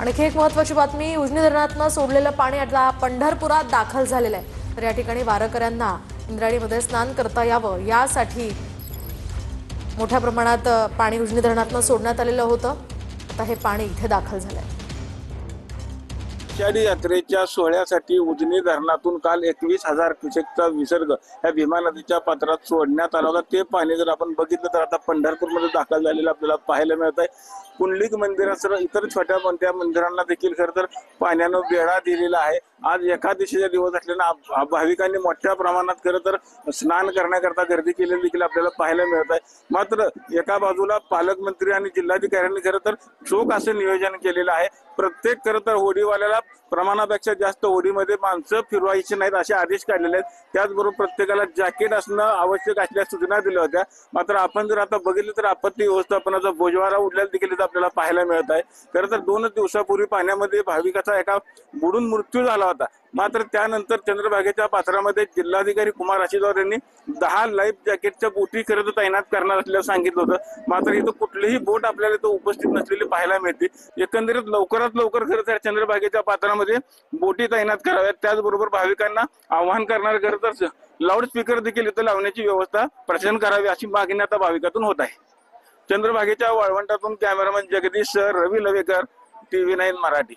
आणखी एक महत्त्वाची बातमी, उजनी धरणातून सोडलेलं पाणी आता पंढरपुरात दाखल झालेलं आहे। तर या ठिकाणी वारकऱ्यांना इंद्रायणीमध्ये स्नान करता यावं यासाठी मोठ्या प्रमाणात पाणी उजनी धरणातून सोडण्यात आलेलं होतं। आता हे पाणी इथे दाखल झालंय। आषाढी यात्रेच्या सोहळ्यासाठी उजनी धरणातून काल 21,000 क्युसेकचा विसर्ग या भीमा नदीच्या पात्रात सोडण्यात आला होता। ते पाणी जर आपण बघितलं तर आता पंढरपूरमध्ये दाखल झालेलं आपल्याला पाहायला मिळत आहे। पुंडलिक मंदिरासह इतर छोट्या मोठ्या मंदिरांना देखील खरं तर पाण्यानं वेढा दिलेला आहे। आज एकादशीचा दिवस असल्यानं भाविकांनी मोठ्या प्रमाणात खरं तर स्नान करण्याकरता गर्दी केलेली देखील आपल्याला पाहायला मिळत आहे। मात्र एका बाजूला पालकमंत्री आणि जिल्हाधिकाऱ्यांनी खरं तर चोख असं नियोजन केलेलं आहे। प्रत्येक खरं तर होडीवाल्याला प्रमाणापेक्षा जास्त होडीमध्ये माणसं फिरवायची नाहीत असे आदेश काढलेले आहेत। त्याचबरोबर प्रत्येकाला जॅकेट असणं आवश्यक असल्याच्या सूचना दिल्या होत्या। मात्र आपण जर आता बघितलं तर आपत्ती व्यवस्थापनाचा बोजवारा उडलेला देखील आपल्याला पाहायला मिळत आहे। खरं तर 2 दिवसापूर्वी पाण्यामध्ये भाविकाचा एका बुडून मृत्यू झाला होता। मात्र त्यानंतर चंद्रभागेच्या पात्रामध्ये जिल्हाधिकारी कुमार आशीर्वाद यांनी 10 लाईफ जॅकेटच्या बोटी खरं तर तैनात करणार असल्याचं सांगितलं होतं। मात्र इथं कुठलीही बोट आपल्याला इथं उपस्थित नसलेली पाहायला मिळते। एकंदरीत लवकरात लवकर खरं तर चंद्रभागेच्या पात्रामध्ये बोटी तैनात कराव्यात। त्याचबरोबर भाविकांना आवाहन करणार खरं तर लाऊडस्पीकर देखील इथं लावण्याची व्यवस्था प्रशासन करावी अशी मागणी आता भाविकातून होत आहे। चंद्रभागेच्या वाळवंटातून कॅमेरामन जगदीश सर, रवी लवेकर, TV9 मराठी।